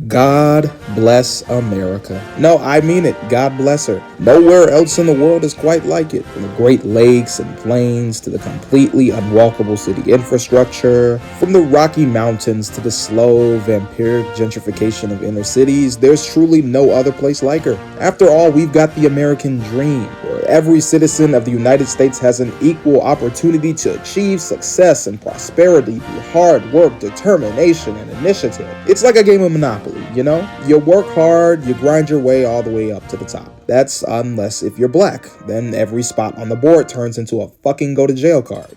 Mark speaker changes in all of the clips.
Speaker 1: God bless America. No, I mean it. God bless her. Nowhere else in the world is quite like it. From the Great Lakes and plains to the completely unwalkable city infrastructure, from the Rocky Mountains to the slow, vampiric gentrification of inner cities, there's truly no other place like her. After all, we've got the American dream, where every citizen of the United States has an equal opportunity to achieve success and prosperity through hard work, determination, and initiative. It's like a game of Monopoly, you know? You work hard, you grind your way all the way up to the top. That's unless if you're black, then every spot on the board turns into a fucking go to jail card.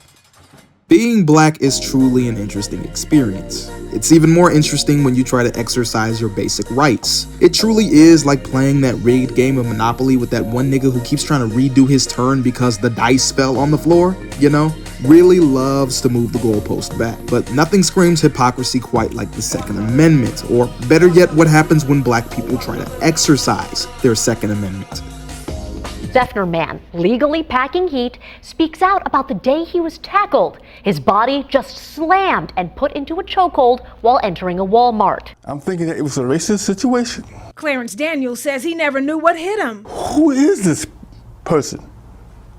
Speaker 1: Being black is truly an interesting experience. It's even more interesting when you try to exercise your basic rights. It truly is like playing that rigged game of Monopoly with that one nigga who keeps trying to redo his turn because the dice fell on the floor, you know? Really loves to move the goalpost back. But nothing screams hypocrisy quite like the Second Amendment, or better yet, what happens when black people try to exercise their Second Amendment.
Speaker 2: Zeffner man, legally packing heat, speaks out about the day he was tackled. His body just slammed and put into a chokehold while entering a Walmart.
Speaker 3: I'm thinking that it was a racist situation.
Speaker 4: Clarence Daniels says he never knew what hit him.
Speaker 3: Who is this person?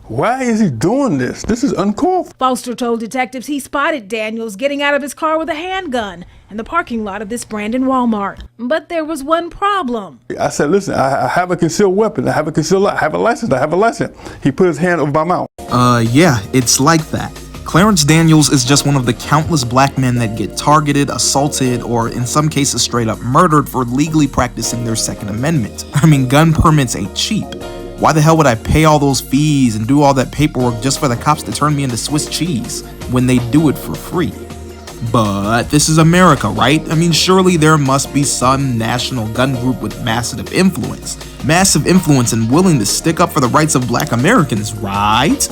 Speaker 3: Why is he doing this? This is uncalled for.
Speaker 4: Foster told detectives he spotted Daniels getting out of his car with a handgun in the parking lot of this Brandon Walmart. But there was one problem.
Speaker 3: I said, listen, I have a concealed weapon. I have a concealed, I have a license. He put his hand over my mouth.
Speaker 1: Yeah, it's like that. Clarence Daniels is just one of the countless black men that get targeted, assaulted, or in some cases straight up murdered for legally practicing their Second Amendment. I mean, gun permits ain't cheap. Why the hell would I pay all those fees and do all that paperwork just for the cops to turn me into Swiss cheese when they do it for free? But this is America, right? I mean, surely there must be some national gun group with massive influence and willing to stick up for the rights of black Americans, right?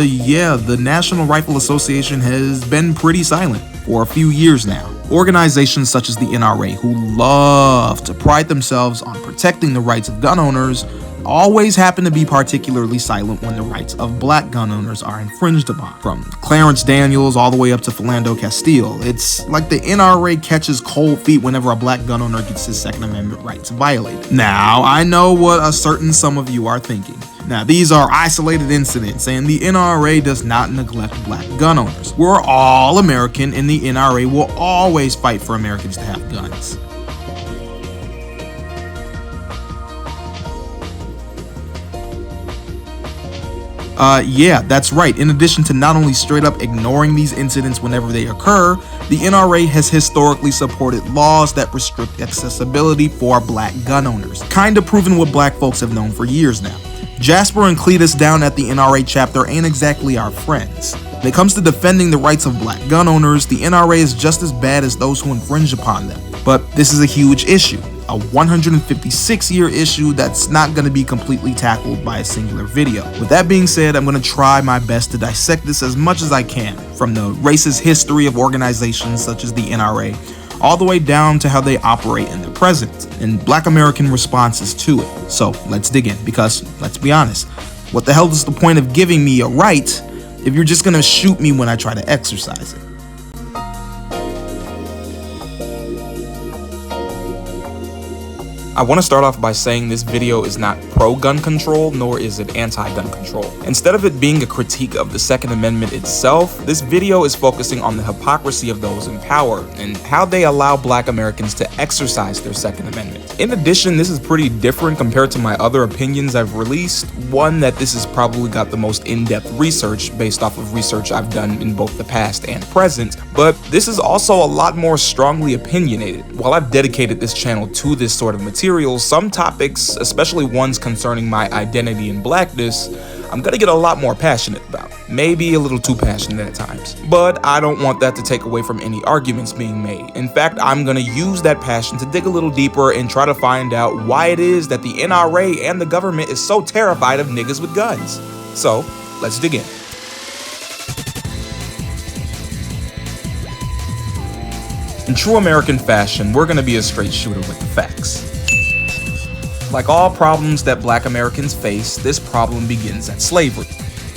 Speaker 1: Yeah, the National Rifle Association has been pretty silent for a few years now. Organizations such as the NRA, who love to pride themselves on protecting the rights of gun owners, always happen to be particularly silent when the rights of black gun owners are infringed upon. From Clarence Daniels all the way up to Philando Castile, it's like the NRA catches cold feet whenever a black gun owner gets his Second Amendment rights violated. Now, I know what a certain some of you are thinking. Now, these are isolated incidents, and the NRA does not neglect black gun owners. We're all American, and the NRA will always fight for Americans to have guns. Yeah, that's right. In addition to not only straight up ignoring these incidents whenever they occur, the NRA has historically supported laws that restrict accessibility for black gun owners, kinda proving what black folks have known for years now. Jasper and Cletus down at the NRA chapter ain't exactly our friends. When it comes to defending the rights of black gun owners, the NRA is just as bad as those who infringe upon them. But this is a huge issue, a 156-year issue that's not going to be completely tackled by a singular video. With that being said, I'm going to try my best to dissect this as much as I can, from the racist history of organizations such as the NRA, all the way down to how they operate in the present, and black American responses to it. So let's dig in, because let's be honest, what the hell is the point of giving me a right if you're just gonna shoot me when I try to exercise it? I want to start off by saying this video is not pro-gun control, nor is it anti-gun control. Instead of it being a critique of the Second Amendment itself, this video is focusing on the hypocrisy of those in power and how they allow black Americans to exercise their Second Amendment. In addition, this is pretty different compared to my other opinions I've released, one that this has probably got the most in-depth research based off of research I've done in both the past and present, but this is also a lot more strongly opinionated. While I've dedicated this channel to this sort of material, some topics, especially ones concerning my identity and blackness, I'm gonna get a lot more passionate about. Maybe a little too passionate at times. But I don't want that to take away from any arguments being made. In fact, I'm gonna use that passion to dig a little deeper and try to find out why it is that the NRA and the government is so terrified of niggas with guns. So, let's dig in. In true American fashion, we're gonna be a straight shooter with the facts. Like all problems that black Americans face, this problem begins at slavery.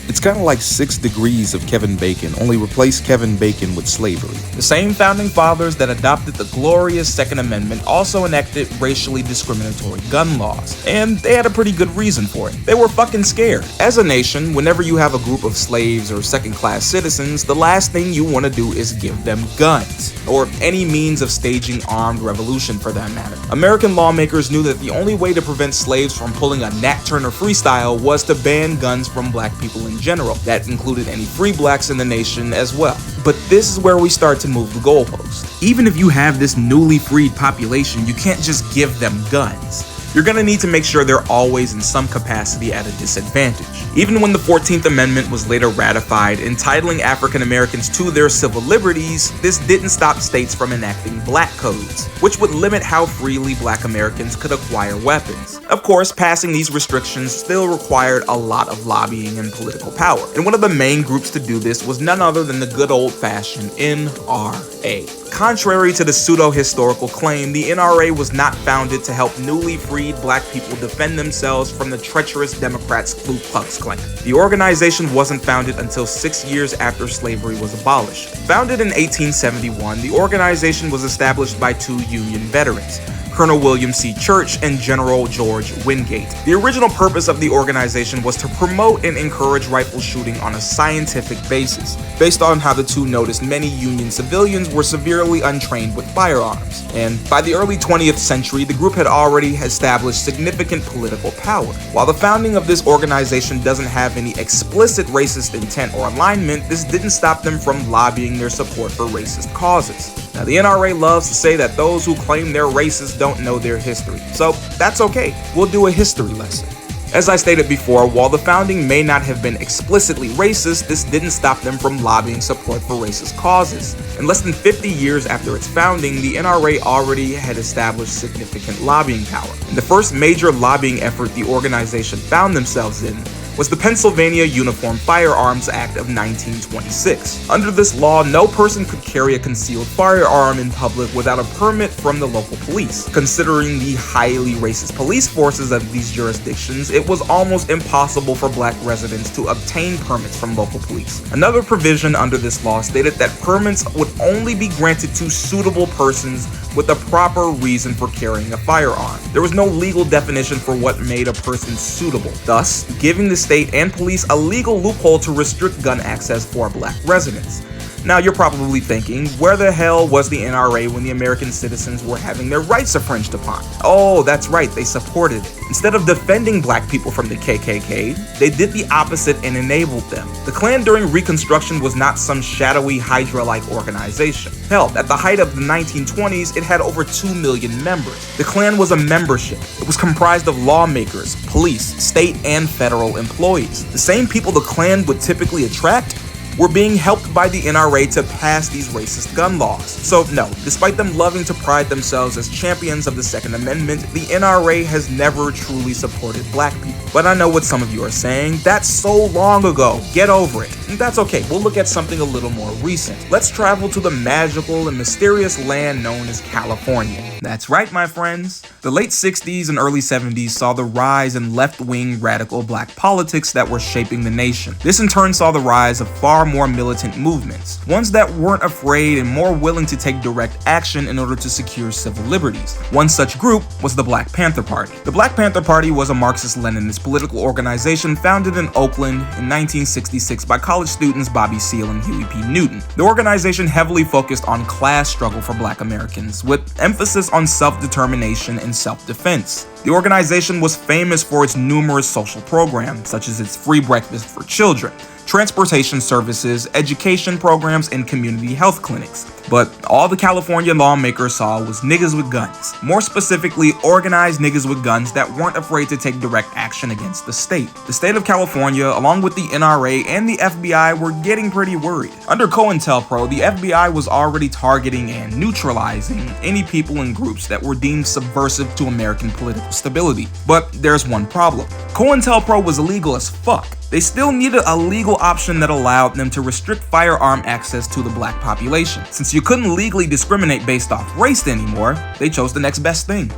Speaker 1: It's It's kind of like 6 degrees of Kevin Bacon, only replace Kevin Bacon with slavery. The same founding fathers that adopted the glorious Second Amendment also enacted racially discriminatory gun laws, and they had a pretty good reason for it. They were fucking scared. As a nation, whenever you have a group of slaves or second-class citizens, the last thing you want to do is give them guns, or any means of staging armed revolution for that matter. American lawmakers knew that the only way to prevent slaves from pulling a Nat Turner freestyle was to ban guns from black people in general. That included any free blacks in the nation as well. But this is where we start to move the goalpost. Even if you have this newly freed population, you can't just give them guns. You're gonna need to make sure they're always in some capacity at a disadvantage. Even when the 14th Amendment was later ratified, entitling African Americans to their civil liberties, this didn't stop states from enacting black codes, which would limit how freely black Americans could acquire weapons. Of course, passing these restrictions still required a lot of lobbying and political power, and one of the main groups to do this was none other than the good old-fashioned NRA. Contrary to the pseudo-historical claim, the NRA was not founded to help newly freed black people defend themselves from the treacherous Democrats' Ku Klux Klan. The organization wasn't founded until 6 years after slavery was abolished. Founded in 1871, the organization was established by 2 Union veterans, Colonel William C. Church and General George Wingate. The original purpose of the organization was to promote and encourage rifle shooting on a scientific basis, based on how the two noticed many Union civilians were severely untrained with firearms. And by the early 20th century, the group had already established significant political power. While the founding of this organization doesn't have any explicit racist intent or alignment, this didn't stop them from lobbying their support for racist causes. Now, the NRA loves to say that those who claim they're racist don't know their history, so that's okay. We'll do a history lesson. As I stated before, while the founding may not have been explicitly racist, this didn't stop them from lobbying support for racist causes. In less than 50 years after its founding, the NRA already had established significant lobbying power. And the first major lobbying effort the organization found themselves in was the Pennsylvania Uniform Firearms Act of 1926. Under this law, no person could carry a concealed firearm in public without a permit from the local police. Considering the highly racist police forces of these jurisdictions, it was almost impossible for black residents to obtain permits from local police. Another provision under this law stated that permits would only be granted to suitable persons with a proper reason for carrying a firearm. There was no legal definition for what made a person suitable, thus giving the state and police a legal loophole to restrict gun access for black residents. Now, you're probably thinking, where the hell was the NRA when the American citizens were having their rights infringed upon? Oh, that's right, they supported it. Instead of defending black people from the KKK, they did the opposite and enabled them. The Klan during Reconstruction was not some shadowy Hydra-like organization. Hell, at the height of the 1920s, it had over 2 million members. The Klan was a membership. It was comprised of lawmakers, police, state, and federal employees. The same people the Klan would typically attract were being helped by the NRA to pass these racist gun laws. So no, despite them loving to pride themselves as champions of the Second Amendment, the NRA has never truly supported black people. But I know what some of you are saying, that's so long ago, get over it. And that's okay, we'll look at something a little more recent. Let's travel to the magical and mysterious land known as California. That's right, my friends. The late 60s and early 70s saw the rise in left-wing radical black politics that were shaping the nation. This in turn saw the rise of far more militant movements, ones that weren't afraid and more willing to take direct action in order to secure civil liberties. One such group was the Black Panther Party. The Black Panther Party was a Marxist-Leninist political organization founded in Oakland in 1966 by college students Bobby Seale and Huey P. Newton. The organization heavily focused on class struggle for black Americans, with emphasis on self-determination and self-defense. The organization was famous for its numerous social programs, such as its free breakfast for children, transportation services, education programs, and community health clinics. But all the California lawmakers saw was niggas with guns. More specifically, organized niggas with guns that weren't afraid to take direct action against the state. The state of California, along with the NRA and the FBI, were getting pretty worried. Under COINTELPRO, the FBI was already targeting and neutralizing any people and groups that were deemed subversive to American political stability. But there's one problem. COINTELPRO was illegal as fuck. They still needed a legal option that allowed them to restrict firearm access to the black population. Since you couldn't legally discriminate based off race anymore, they chose the next best thing: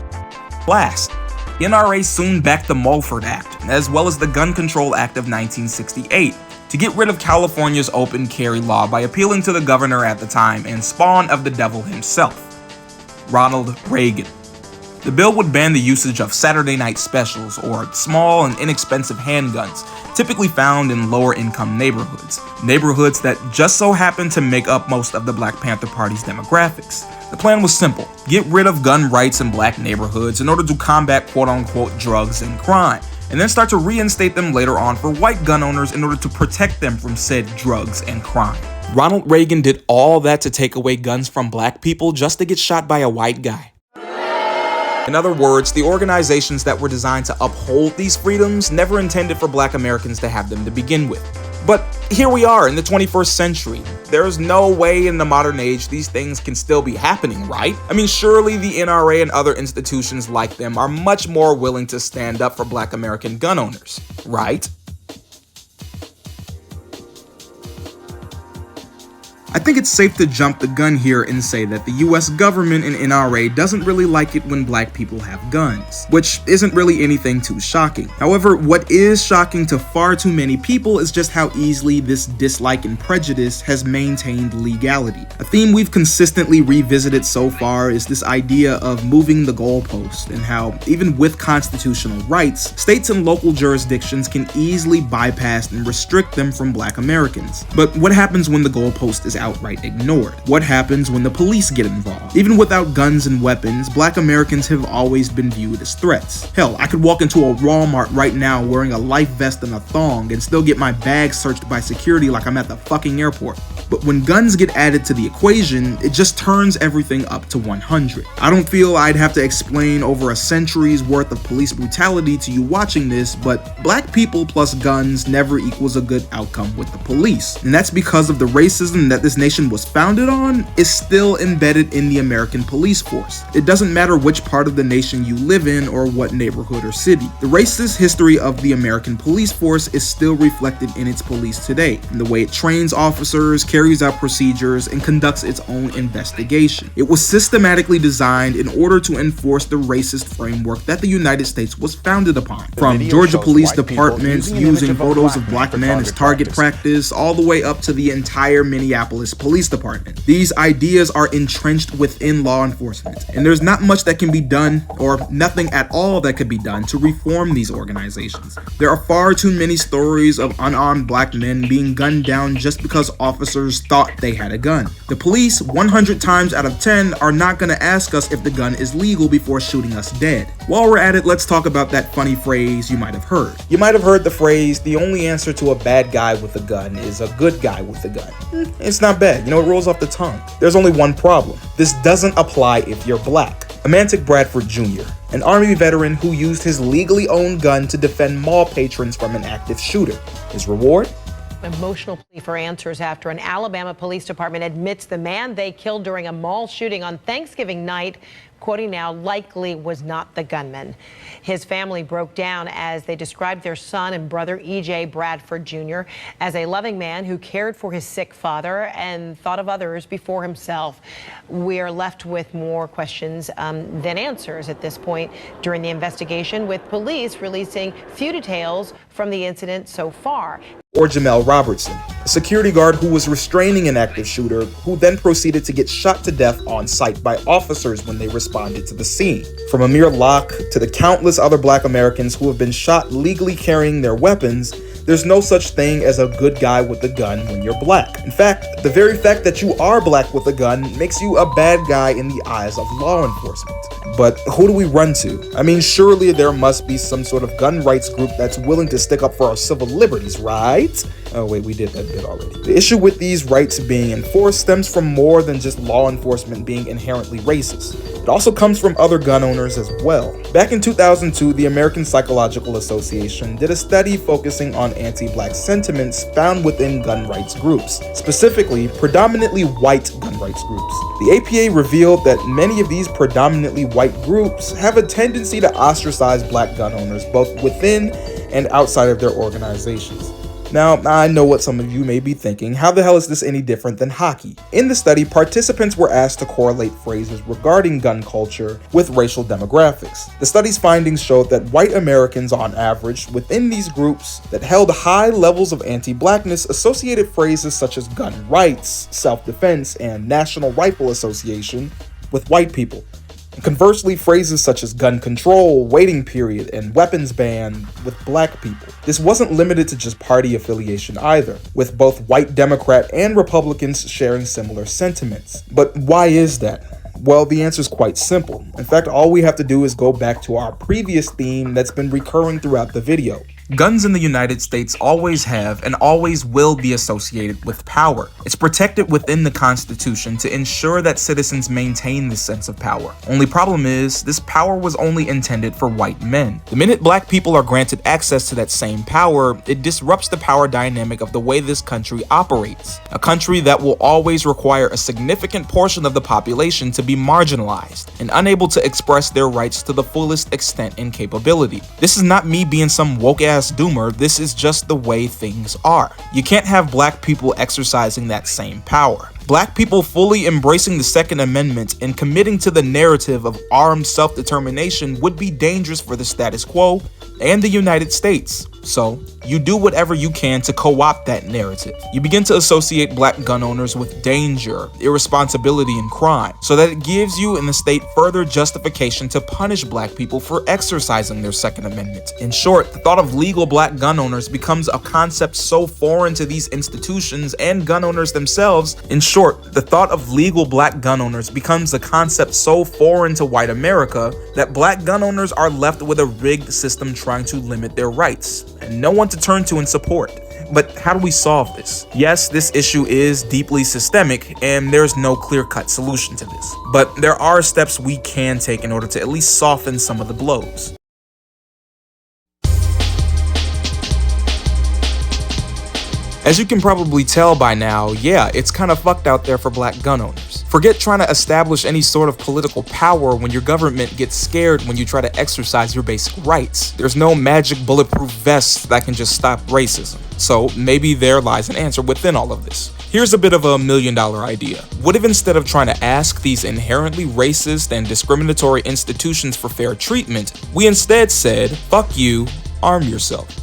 Speaker 1: class. The NRA soon backed the Mulford Act, as well as the Gun Control Act of 1968. to get rid of California's open carry law by appealing to the governor at the time and spawn of the devil himself, Ronald Reagan. The bill would ban the usage of Saturday night specials, or small and inexpensive handguns, typically found in lower income neighborhoods that just so happen to make up most of the Black Panther Party's demographics. The plan was simple: get rid of gun rights in black neighborhoods in order to combat quote-unquote drugs and crime, and then start to reinstate them later on for white gun owners in order to protect them from said drugs and crime. Ronald Reagan did all that to take away guns from black people just to get shot by a white guy. In other words, the organizations that were designed to uphold these freedoms never intended for black Americans to have them to begin with. But here we are in the 21st century. There's no way in the modern age these things can still be happening, right? I mean, surely the NRA and other institutions like them are much more willing to stand up for black American gun owners, right? I think it's safe to jump the gun here and say that the US government and NRA doesn't really like it when black people have guns, which isn't really anything too shocking. However, what is shocking to far too many people is just how easily this dislike and prejudice has maintained legality. A theme we've consistently revisited so far is this idea of moving the goalpost, and how, even with constitutional rights, states and local jurisdictions can easily bypass and restrict them from black Americans. But what happens when the goalpost is outright ignored? What happens when the police get involved? Even without guns and weapons, black Americans have always been viewed as threats. Hell, I could walk into a Walmart right now wearing a life vest and a thong and still get my bag searched by security like I'm at the fucking airport. But when guns get added to the equation, it just turns everything up to 100. I don't feel I'd have to explain over a century's worth of police brutality to you watching this, but black people plus guns never equals a good outcome with the police. And that's because of the racism that this nation was founded on is still embedded in the American police force. It doesn't matter which part of the nation you live in or what neighborhood or city. The racist history of the American police force is still reflected in its police today, in the way it trains officers, carries out procedures, and conducts its own investigation. It was systematically designed in order to enforce the racist framework that the United States was founded upon. From Georgia police departments using photos of black men as target practice, all the way up to the entire Minneapolis Police Department. These ideas are entrenched within law enforcement, and there's not much that can be done, or nothing at all that could be done, to reform these organizations. There are far too many stories of unarmed black men being gunned down just because officers thought they had a gun. The police, 100 times out of 10, are not gonna ask us if the gun is legal before shooting us dead. While we're at it, let's talk about that funny phrase you might have heard. You might have heard the phrase, the only answer to a bad guy with a gun is a good guy with a gun. It's not bad, it rolls off the tongue. There's only one problem. This doesn't apply if you're black. Amantic Bradford Jr., an Army veteran who used his legally owned gun to defend mall patrons from an active shooter. His reward?
Speaker 5: Emotional plea for answers after an Alabama police department admits the man they killed during a mall shooting on Thanksgiving night, quoting now, likely was not the gunman. His family broke down as they described their son and brother, E.J. Bradford Jr., as a loving man who cared for his sick father and thought of others before himself. We are left with more questions than answers at this point during the investigation, with police releasing few details from the incident so far.
Speaker 1: Or Jamel Robertson, a security guard who was restraining an active shooter, who then proceeded to get shot to death on sight by officers when they responded to the scene. From Amir Locke to the countless other black Americans who have been shot legally carrying their weapons, there's no such thing as a good guy with a gun when you're black. In fact, the very fact that you are black with a gun makes you a bad guy in the eyes of law enforcement. But who do we run to? I mean, surely there must be some sort of gun rights group that's willing to stick up for our civil liberties, right? Oh wait, we did that bit already. The issue with these rights being enforced stems from more than just law enforcement being inherently racist. It also comes from other gun owners as well. Back in 2002, the American Psychological Association did a study focusing on anti-black sentiments found within gun rights groups, specifically predominantly white gun rights groups. The APA revealed that many of these predominantly white groups have a tendency to ostracize black gun owners both within and outside of their organizations. Now, I know what some of you may be thinking. How the hell is this any different than hockey? In the study, participants were asked to correlate phrases regarding gun culture with racial demographics. The study's findings showed that white Americans, on average, within these groups that held high levels of anti-blackness associated phrases such as gun rights, self-defense, and National Rifle Association with white people. Conversely, phrases such as gun control, waiting period, and weapons ban with black people. This wasn't limited to just party affiliation either, with both white Democrat and Republicans sharing similar sentiments. But why is that? Well, the answer is quite simple. In fact, all we have to do is go back to our previous theme that's been recurring throughout the video. Guns in the United States always have and always will be associated with power. It's protected within the Constitution to ensure that citizens maintain this sense of power. Only problem is, this power was only intended for white men. The minute black people are granted access to that same power, it disrupts the power dynamic of the way this country operates. A country that will always require a significant portion of the population to be marginalized and unable to express their rights to the fullest extent and capability. This is not me being some woke-ass doomer, this is just the way things are. You can't have black people exercising that same power. Black people fully embracing the Second Amendment and committing to the narrative of armed self-determination would be dangerous for the status quo and the United States. So, you do whatever you can to co-opt that narrative. You begin to associate black gun owners with danger, irresponsibility, and crime, so that it gives you and the state further justification to punish black people for exercising their Second Amendment. In short, the thought of legal black gun owners becomes a concept so foreign to these institutions and gun owners themselves. In short, the thought of legal black gun owners becomes a concept so foreign to white America that black gun owners are left with a rigged system trying to limit their rights, and no one to turn to and support. But how do we solve this? Yes, this issue is deeply systemic, and there's no clear-cut solution to this. But there are steps we can take in order to at least soften some of the blows. As you can probably tell by now, yeah, it's kind of fucked out there for black gun owners. Forget trying to establish any sort of political power when your government gets scared when you try to exercise your basic rights. There's no magic bulletproof vest that can just stop racism. So maybe there lies an answer within all of this. Here's a bit of a $1 million idea. What if instead of trying to ask these inherently racist and discriminatory institutions for fair treatment, we instead said, fuck you, arm yourself.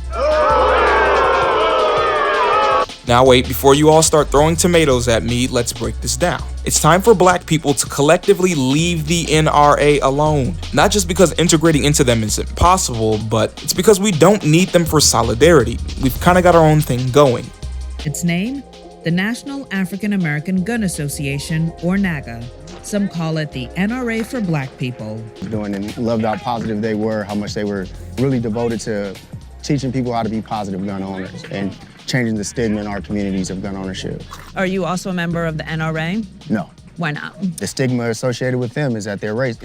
Speaker 1: Now wait, before you all start throwing tomatoes at me, let's break this down. It's time for black people to collectively leave the NRA alone. Not just because integrating into them is impossible, but it's because we don't need them for solidarity. We've kind of got our own thing going.
Speaker 6: Its name? The National African American Gun Association, or NAGA. Some call it the NRA for black people.
Speaker 7: Doing and loved how positive they were, how much they were really devoted to teaching people how to be positive gun owners and changing the stigma in our communities of gun ownership.
Speaker 6: Are you also a member of the NRA?
Speaker 7: No.
Speaker 6: Why not?
Speaker 7: The stigma associated with them is that they're race.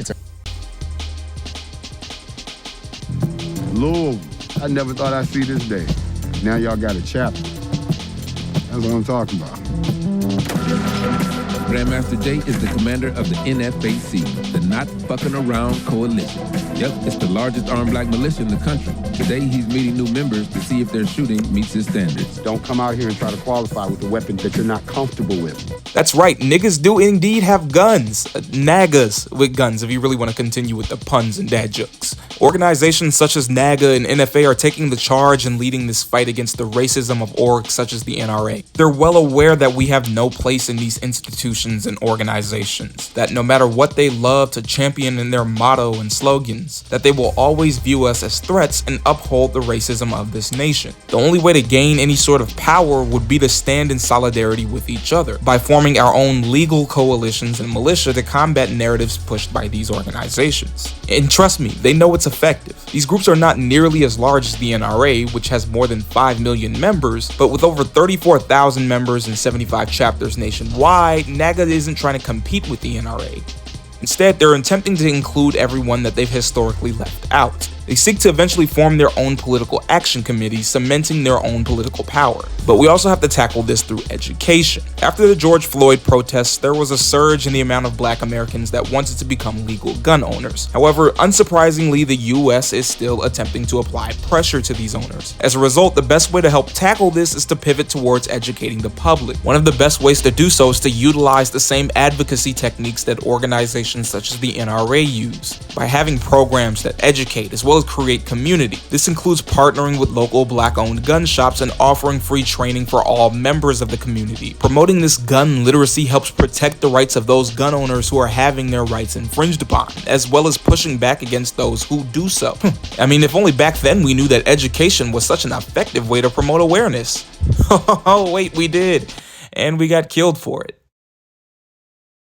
Speaker 8: Lord, I never thought I'd see this day. Now y'all got a chapter. That's what I'm talking about.
Speaker 9: Grandmaster Jay is the commander of the NFAC, the Not Fucking Around Coalition. Yep, it's the largest armed black militia in the country. Today, he's meeting new members to see if their shooting meets his standards.
Speaker 8: Don't come out here and try to qualify with a weapon that you're not comfortable with.
Speaker 1: That's right, niggas do indeed have guns. Nagas with guns, if you really want to continue with the puns and dad jokes. Organizations such as NAGA and NFA are taking the charge and leading this fight against the racism of orgs such as the NRA. They're well aware that we have no place in these institutions and organizations, that no matter what they love to champion in their motto and slogans, that they will always view us as threats and uphold the racism of this nation. The only way to gain any sort of power would be to stand in solidarity with each other, by forming our own legal coalitions and militia to combat narratives pushed by these organizations. And trust me, they know it's effective. These groups are not nearly as large as the NRA, which has more than 5 million members, but with over 34,000 members and 75 chapters nationwide, NAGA isn't trying to compete with the NRA. Instead, they're attempting to include everyone that they've historically left out. They seek to eventually form their own political action committees, cementing their own political power. But we also have to tackle this through education. After the George Floyd protests, there was a surge in the amount of Black Americans that wanted to become legal gun owners. However, unsurprisingly, the US is still attempting to apply pressure to these owners. As a result, the best way to help tackle this is to pivot towards educating the public. One of the best ways to do so is to utilize the same advocacy techniques that organizations such as the NRA use, by having programs that educate as well as create community. This includes partnering with local Black-owned gun shops and offering free training for all members of the community. Promoting this gun literacy helps protect the rights of those gun owners who are having their rights infringed upon, as well as pushing back against those who do so. I mean, if only back then we knew that education was such an effective way to promote awareness. Oh wait, we did. And we got killed for it.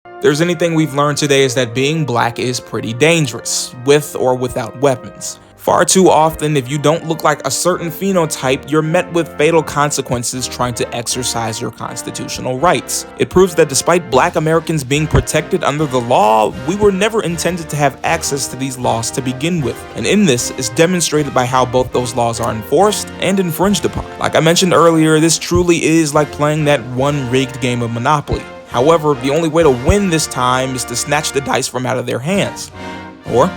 Speaker 1: If there's anything we've learned today is that being Black is pretty dangerous, with or without weapons. Far too often, if you don't look like a certain phenotype, you're met with fatal consequences trying to exercise your constitutional rights. It proves that despite Black Americans being protected under the law, we were never intended to have access to these laws to begin with. And in this is demonstrated by how both those laws are enforced and infringed upon. Like I mentioned earlier, this truly is like playing that one rigged game of Monopoly. However, the only way to win this time is to snatch the dice from out of their hands. Or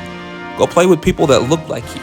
Speaker 1: go play with people that look like you.